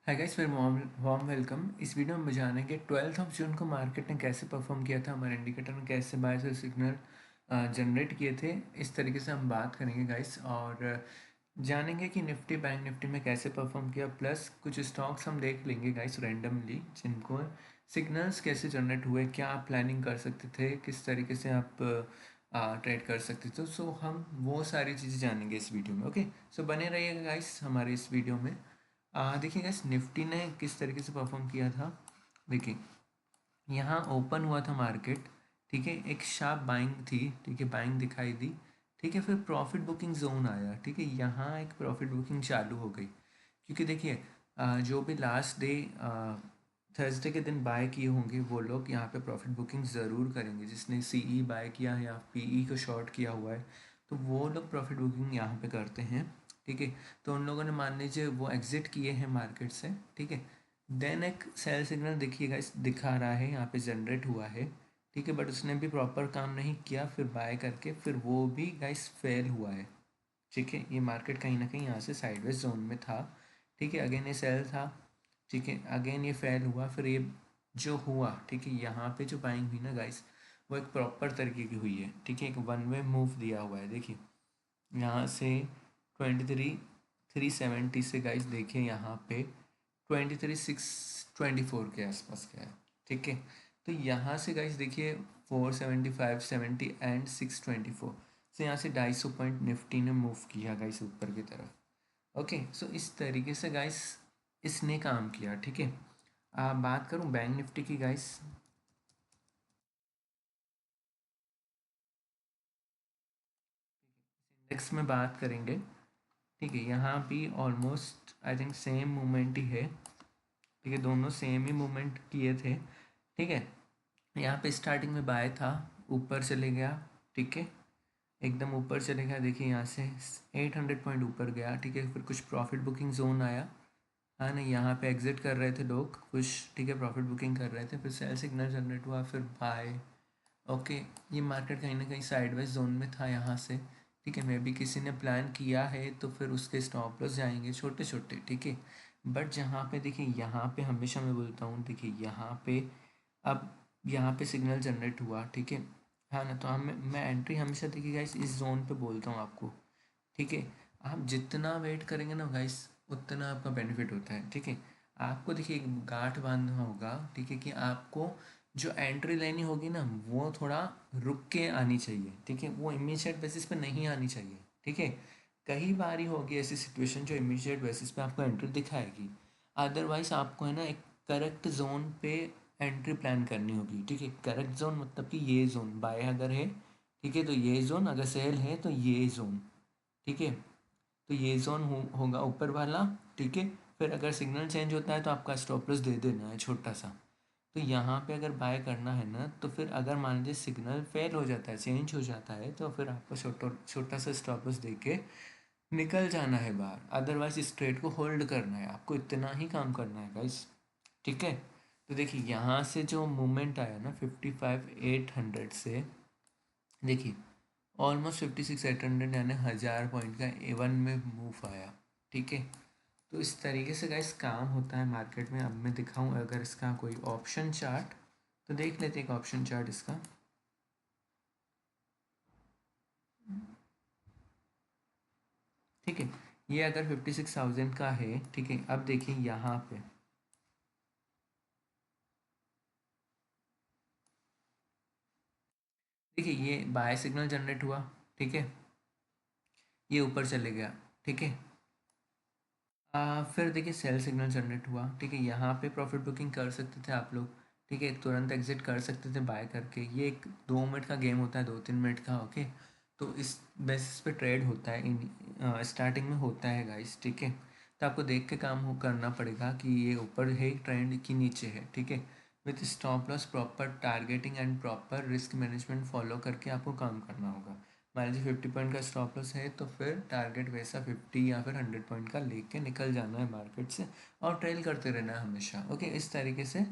Hi guys, very warm welcome. इस video में हम जानेंगे 12 जून को मार्केट ने कैसे परफॉर्म किया था, हमारे इंडिकेटर ने कैसे बाय सेल सिग्नल जनरेट किए थे। इस तरीके से हम बात करेंगे गाइस, और जानेंगे कि निफ्टी बैंक निफ्टी में कैसे परफॉर्म किया, प्लस कुछ स्टॉक्स हम देख लेंगे गाइस रैंडमली जिनको सिग्नल्स कैसे जनरेट हुए, क्या आप प्लानिंग कर सकते थे, किस तरीके से आप ट्रेड कर सकते थे। सो हम वो सारी चीज़ें जानेंगे इस वीडियो में। ओके, सो बने रहिएगा गाइस हमारे इस वीडियो में। देखिए गाइस, निफ्टी ने किस तरीके से परफॉर्म किया था। देखिए, यहाँ ओपन हुआ था मार्केट, ठीक है, एक शार्प बाइंग थी, ठीक है, बाइंग दिखाई दी, ठीक है, फिर प्रॉफिट बुकिंग जोन आया, ठीक है, यहाँ एक प्रॉफिट बुकिंग चालू हो गई। क्योंकि देखिए, जो भी लास्ट डे थर्सडे के दिन बाय किए होंगे वो लोग यहाँ पे प्रॉफिट बुकिंग ज़रूर करेंगे। जिसने सीई बाय किया है या पीई को शॉर्ट किया हुआ है तो वो लोग प्रॉफिट बुकिंग यहाँ पे करते हैं, ठीक है। तो उन लोगों ने मान लीजिए वो एग्जिट किए हैं मार्केट से, ठीक है। देन एक सेल सिग्नल देखिएगा, इस दिखा रहा है यहाँ पे जनरेट हुआ है, ठीक है, बट उसने भी प्रॉपर काम नहीं किया, फिर बाय करके फिर वो भी गाइस फेल हुआ है, ठीक है। ये मार्केट कहीं ना कहीं यहाँ से साइडवेज जोन में था, ठीक है। अगेन ये सेल था, ठीक है, अगेन ये फेल हुआ, फिर ये जो हुआ, ठीक है, यहाँ पे जो बाइंग हुई ना गाइस, वो एक प्रॉपर तरीके की हुई है, ठीक है, एक वन वे मूव दिया हुआ है। देखिए, यहाँ से 23,370 से गाइस देखिए यहाँ पे 23,624 के आसपास का है, ठीक है। तो यहाँ से गाइस देखिए 475 70 एंड 624 से यहाँ से 250 पॉइंट निफ्टी ने मूव किया गाइस ऊपर की तरफ। ओके, सो इस तरीके से गाइस इसने काम किया, ठीक है। बात करूँ बैंक निफ्टी की गाइस, इंडेक्स में बात करेंगे, ठीक है। यहाँ भी almost I think same movement ही है, ठीक है, दोनों सेम ही मूवमेंट किए थे, ठीक है। यहाँ पे स्टार्टिंग में बाय था, ऊपर चले गया, ठीक है, एकदम ऊपर चले गया। देखिए यहाँ से 800 पॉइंट ऊपर गया, ठीक है, फिर कुछ प्रॉफिट बुकिंग जोन आया, हाँ नहीं, यहाँ पे एग्जिट कर रहे थे लोग कुछ, ठीक है, प्रॉफिट बुकिंग कर रहे थे, फिर सेल सिग्नल जनरेट हुआ, फिर बाय। ओके, ये मार्केट कहीं ना कहीं साइडवेज जोन में था यहाँ से, ठीक है। मे बी किसी ने प्लान किया है तो फिर उसके स्टॉप लॉस जाएंगे छोटे छोटे, ठीक है। बट जहाँ पे देखिए, यहाँ पे हमेशा मैं बोलता हूँ, देखिए यहाँ पे अब यहाँ पे सिग्नल जनरेट हुआ, ठीक है, हाँ ना, तो हम मैं एंट्री हमेशा देखिए गाइस इस जोन पे बोलता हूँ आपको, ठीक है। आप जितना वेट करेंगे ना गाइस उतना आपका बेनिफिट होता है, ठीक है। आपको देखिए एक गांठ बांधना होगा, ठीक है, कि आपको जो एंट्री लेनी होगी ना वो थोड़ा रुक के आनी चाहिए, ठीक है, वो इमीडिएट बेसिस पे नहीं आनी चाहिए, ठीक है। कई बारी होगी ऐसी सिचुएशन जो इमीडिएट बेसिस पे आपको एंट्री दिखाएगी, अदरवाइज आपको है ना एक करेक्ट जोन पे एंट्री प्लान करनी होगी, ठीक है। करेक्ट जोन मतलब कि ये जोन बाय अगर है, ठीक है, तो ये जोन, अगर सेल है तो ये जोन, ठीक है। तो ये जोन होगा ऊपर वाला, ठीक है। फिर अगर सिग्नल चेंज होता है तो आपका स्टॉप लॉस दे देना है छोटा सा। तो यहाँ पे अगर बाय करना है ना, तो फिर अगर मान लीजिए सिग्नल फेल हो जाता है, चेंज हो जाता है, तो फिर आपको छोटा छोटा सा स्टॉप लॉस दे के निकल जाना है बाहर, अदरवाइज इस ट्रेड को होल्ड करना है, आपको इतना ही काम करना है गाइस, ठीक है। तो देखिए यहाँ से जो मूवमेंट आया ना 55,800 से, देखिए ऑलमोस्ट 56,800 यानी 1,000 पॉइंट का A1 में मूव आया, ठीक है। तो इस तरीके से गाइस काम होता है मार्केट में। अब मैं दिखाऊं अगर इसका कोई ऑप्शन चार्ट, तो देख लेते हैं एक ऑप्शन चार्ट इसका, ठीक है। ये अगर 56,000 का है, ठीक है, अब देखिए यहाँ पे, देखिए ये बाय सिग्नल जनरेट हुआ, ठीक है, ये ऊपर चले गया, ठीक है। फिर देखिए सेल सिग्नल जनरेट हुआ, ठीक है, यहाँ पे प्रॉफिट बुकिंग कर सकते थे आप लोग, ठीक है, तुरंत एग्जिट कर सकते थे बाय करके। ये एक 2 मिनट का गेम होता है, 2-3 मिनट का, ओके। तो इस बेसिस पे ट्रेड होता है, इन स्टार्टिंग में होता है गाइस, ठीक है। तो आपको देख के काम हो करना पड़ेगा कि ये ऊपर है ट्रेंड की नीचे है, ठीक है। With stop loss proper targeting and proper risk management follow करके आपको काम करना होगा। मान लीजिए 50 पॉइंट का स्टॉप लॉस है तो फिर टारगेट वैसा 50 या फिर 100 पॉइंट का लेके निकल जाना है मार्केट से, और ट्रेल करते रहना है हमेशा, ओके। इस तरीके से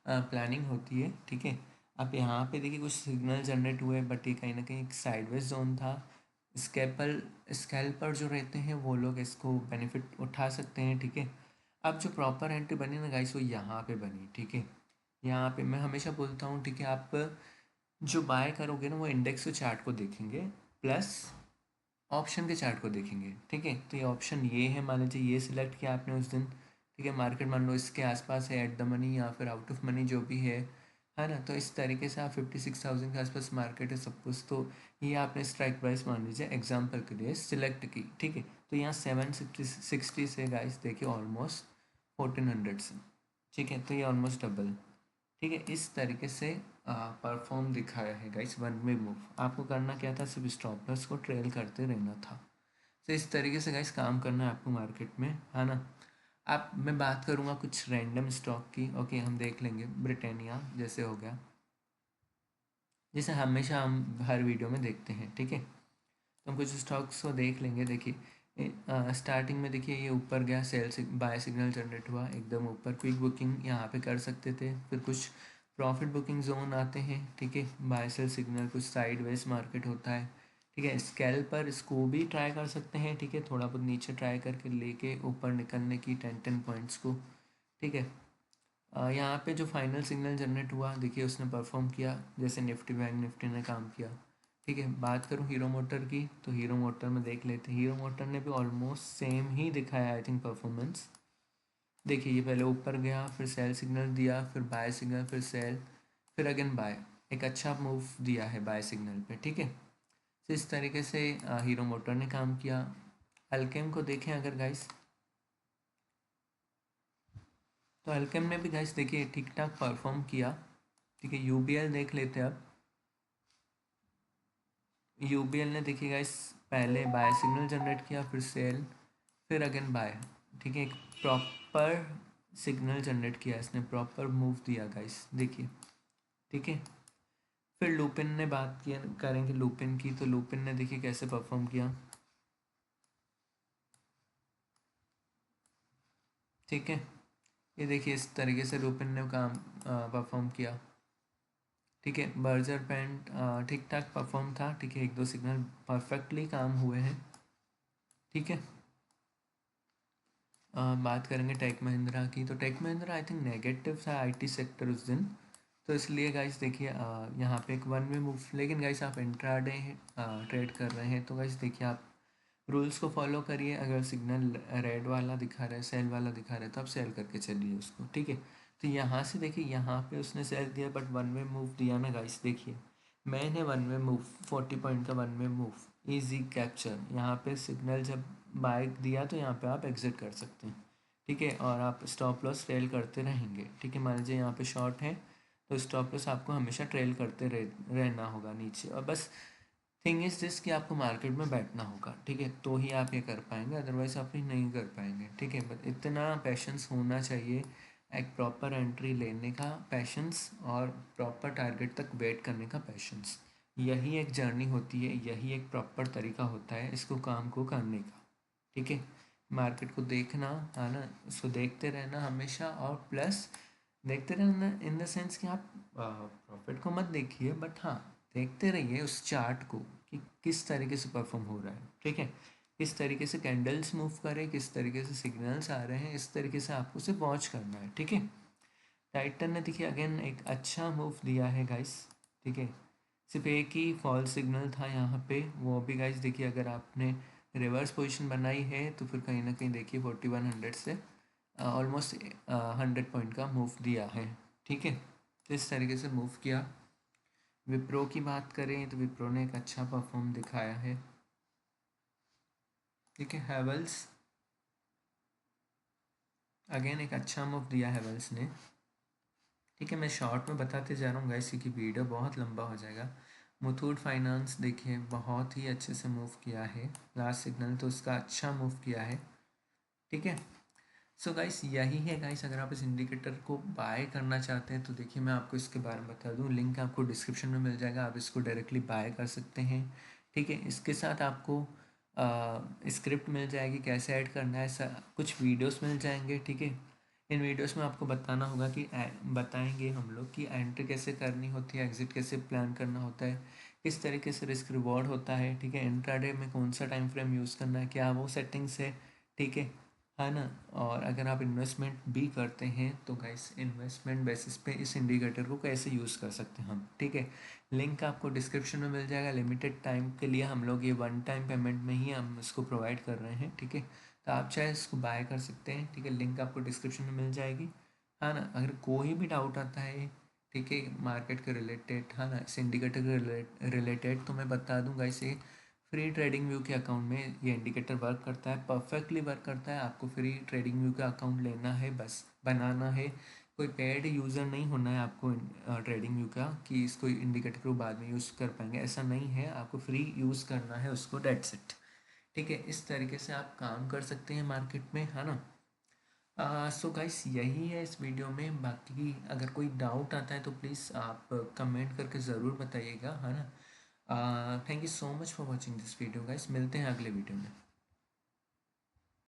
प्लानिंग होती है, ठीक है। अब यहाँ पे देखिए कुछ सिग्नल जनरेट हुए, बट ये कहीं ना कहीं एक साइडवेज जोन था। स्कैल्पर जो रहते हैं वो लोग इसको बेनिफिट उठा सकते हैं, ठीक है। अब जो प्रॉपर एंट्री बनी ना गाइस, वो यहाँ पे बनी, ठीक है। यहाँ पे मैं हमेशा बोलता हूँ, ठीक है, आप जो बाय करोगे ना वो इंडेक्स के चार्ट को देखेंगे प्लस ऑप्शन के चार्ट को देखेंगे, ठीक है। तो ये ऑप्शन ये है, मान लीजिए ये सिलेक्ट किया आपने उस दिन, ठीक है, मार्केट मान लो इसके आसपास है, एट द मनी या फिर आउट ऑफ मनी जो भी है ना। तो इस तरीके से आप 56,000 के आसपास मार्केट है सब कुछ, तो ये आपने स्ट्राइक प्राइस मान लीजिए एग्जाम्पल के लिए सिलेक्ट की, ठीक है। तो यहाँ 760 से गाइस देखिए ऑलमोस्ट 1400 से, ठीक है। तो ये ऑलमोस्ट डबल, ठीक है। इस तरीके से परफॉर्म दिखाया है गाइस वन वे मूव। आपको करना क्या था, सिर्फ स्टॉप लॉस को ट्रेल करते रहना था। तो इस तरीके से गाइस काम करना है आपको मार्केट में, है ना। आप मैं बात करूँगा कुछ रैंडम स्टॉक की, ओके, हम देख लेंगे। ब्रिटानिया जैसे हो गया, जैसे हमेशा हम हर वीडियो में देखते हैं, ठीक है। तो हम कुछ स्टॉक्स को देख लेंगे। देखिए स्टार्टिंग में देखिए ये ऊपर गया, बाय सिग्नल जनरेट हुआ एकदम ऊपर, क्विक बुकिंग यहाँ पे कर सकते थे। फिर कुछ प्रॉफिट बुकिंग जोन आते हैं, ठीक है, बाय सेल सिग्नल, कुछ साइड वेज मार्केट होता है, ठीक है। स्केल पर इसको भी ट्राई कर सकते हैं, ठीक है, थोड़ा बहुत नीचे ट्राई करके लेके ऊपर निकलने की 10 पॉइंट्स को, ठीक है। यहाँ पे जो फाइनल सिग्नल जनरेट हुआ देखिए उसने परफॉर्म किया, जैसे निफ्टी बैंक निफ्टी ने काम किया, ठीक है। बात करूँ हीरो मोटर की, तो हीरो मोटर में देख लेते हैं, हीरो मोटर ने भी ऑलमोस्ट सेम ही दिखाया आई थिंक परफॉर्मेंस। देखिए ये पहले ऊपर गया, फिर सेल सिग्नल दिया, फिर बाय सिग्नल, फिर सेल, फिर अगेन बाय, एक अच्छा मूव दिया है बाय सिग्नल पे, ठीक है। तो इस तरीके से हीरो मोटर ने काम किया। अल्केम को देखें अगर गाइस, तो अल्केम ने भी गाइस देखिए ठीक ठाक परफॉर्म किया, ठीक है। यूबीएल देख लेते हैं अब। यूबीएल ने देखिए गाइस पहले बाय सिग्नल जनरेट किया, फिर सेल, फिर अगेन बाय, ठीक है। एक प्रॉपर सिग्नल जनरेट किया इसने, प्रॉपर मूव दिया गाइस देखिए, ठीक है। फिर लूपिन ने बात किया, करेंगे लूपिन की, तो लूपिन ने देखिए कैसे परफॉर्म किया, ठीक है। ये देखिए इस तरीके से लूपिन ने काम परफॉर्म किया, ठीक है। बर्जर पेंट ठीक ठाक परफॉर्म था, ठीक है, एक दो सिग्नल परफेक्टली काम हुए हैं, ठीक है। बात करेंगे टेक महिंद्रा की, तो Tech Mahindra I think negative था आईटी सेक्टर उस दिन, तो इसलिए गाइस देखिए यहाँ पे एक वन वे मूव। लेकिन गाइस आप इंट्राडे ट्रेड कर रहे हैं तो गाइस देखिए आप रूल्स को फॉलो करिए। अगर सिग्नल रेड वाला दिखा रहा है, सेल वाला दिखा रहा है, तो आप सेल करके चलिए उसको, ठीक है। तो यहाँ से देखिए यहाँ पे उसने सेल दिया बट वन वे मूव दिया ना गाइस, देखिए मैंने वन वे मूव 40 पॉइंट का one way move easy capture, यहाँ पे सिग्नल जब बाय दिया तो यहाँ पे आप एग्जिट कर सकते हैं, ठीक है। और आप स्टॉप लॉस ट्रेल करते रहेंगे, ठीक है। मान लीजिए यहाँ पे शॉर्ट है तो स्टॉप लॉस आपको हमेशा ट्रेल करते रहना होगा नीचे, और बस थिंग इज दिस कि आपको मार्केट में बैठना होगा, ठीक है, तो ही आप ये कर पाएंगे, अदरवाइज आप ये नहीं कर पाएंगे, ठीक है। बट इतना पैशंस होना चाहिए, एक प्रॉपर एंट्री लेने का पैशंस और प्रॉपर टारगेट तक वेट करने का पैशंस, यही एक जर्नी होती है, यही एक प्रॉपर तरीका होता है इसको काम को करने का, ठीक है। मार्केट को देखना है ना, उसको देखते रहना हमेशा, और प्लस देखते रहना इन द सेंस कि आप प्रॉफिट को मत देखिए, बट हाँ देखते रहिए उस चार्ट को कि किस तरीके से परफॉर्म हो रहा है, ठीक है। किस तरीके से कैंडल्स मूव करें, किस तरीके से सिग्नल्स आ रहे हैं, इस तरीके से आपको उसे वॉच करना है, ठीक है। टाइटन ने देखिए अगेन एक अच्छा मूव दिया है गाइस, ठीक है। सिर्फ एक ही फॉल सिग्नल था यहाँ पे, वो भी गाइस देखिए अगर आपने रिवर्स पोजीशन बनाई है तो फिर कहीं ना कहीं देखिए 4100 से ऑलमोस्ट 100 पॉइंट का मूव दिया है, ठीक है। तो इस तरीके से मूव किया। विप्रो की बात करें तो विप्रो ने एक अच्छा परफॉर्म दिखाया है, ठीक है। हैवल्स अगेन एक अच्छा मूव दिया हैवल्स ने, ठीक है। मैं शॉर्ट में बताते जा रहा हूँ गाइस क्योंकि वीडियो बहुत लंबा हो जाएगा। मुथूट फाइनेंस देखिए बहुत ही अच्छे से मूव किया है, लास्ट सिग्नल तो उसका अच्छा मूव किया है, ठीक है। सो गाइस यही है गाइस, अगर आप इस इंडिकेटर को बाय करना चाहते हैं तो देखिए मैं आपको इसके बारे में बता दूं, लिंक आपको डिस्क्रिप्शन में मिल जाएगा, आप इसको डायरेक्टली बाय कर सकते हैं, ठीक है। इसके साथ आपको स्क्रिप्ट मिल जाएगी कैसे ऐड करना है, कुछ वीडियोस मिल जाएंगे, ठीक है। इन वीडियोस में आपको बताना होगा कि बताएंगे हम लोग कि एंट्री कैसे करनी होती है, एग्जिट कैसे प्लान करना होता है, किस तरीके से रिस्क रिवॉर्ड होता है, ठीक है। इंट्राडे में कौन सा टाइम फ्रेम यूज़ करना है, क्या वो सेटिंग्स है, ठीक है है ना। और अगर आप इन्वेस्टमेंट भी करते हैं तो गाइस इन्वेस्टमेंट बेसिस पे इस इंडिकेटर को कैसे यूज़ कर सकते हैं हम, ठीक है। लिंक आपको डिस्क्रिप्शन में मिल जाएगा। लिमिटेड टाइम के लिए हम लोग ये वन टाइम पेमेंट में ही हम इसको प्रोवाइड कर रहे हैं, ठीक है। तो आप चाहे इसको बाय कर सकते हैं, ठीक है। लिंक आपको डिस्क्रिप्शन में मिल जाएगी, है ना। अगर कोई भी डाउट आता है, ठीक है, मार्केट के रिलेटेड, है ना, इस इंडिकेटर के रिलेटेड, तो मैं बता दूंगा इसे। फ्री ट्रेडिंग व्यू के अकाउंट में ये इंडिकेटर वर्क करता है, परफेक्टली वर्क करता है। आपको फ्री ट्रेडिंग व्यू का अकाउंट लेना है, बस बनाना है। कोई पेड यूज़र नहीं होना है आपको ट्रेडिंग व्यू का, कि इसको इंडिकेटर को बाद में यूज़ कर पाएंगे, ऐसा नहीं है। आपको फ्री यूज़ करना है उसको, डेट्स इट, ठीक है। इस तरीके से आप काम कर सकते हैं मार्केट में, है ना। सो गाइस यही है इस वीडियो में। बाकी अगर कोई डाउट आता है तो प्लीज़ आप कमेंट करके ज़रूर बताइएगा, है ना। Thank you so much for watching this video guys. मिलते हैं अगले वीडियो में।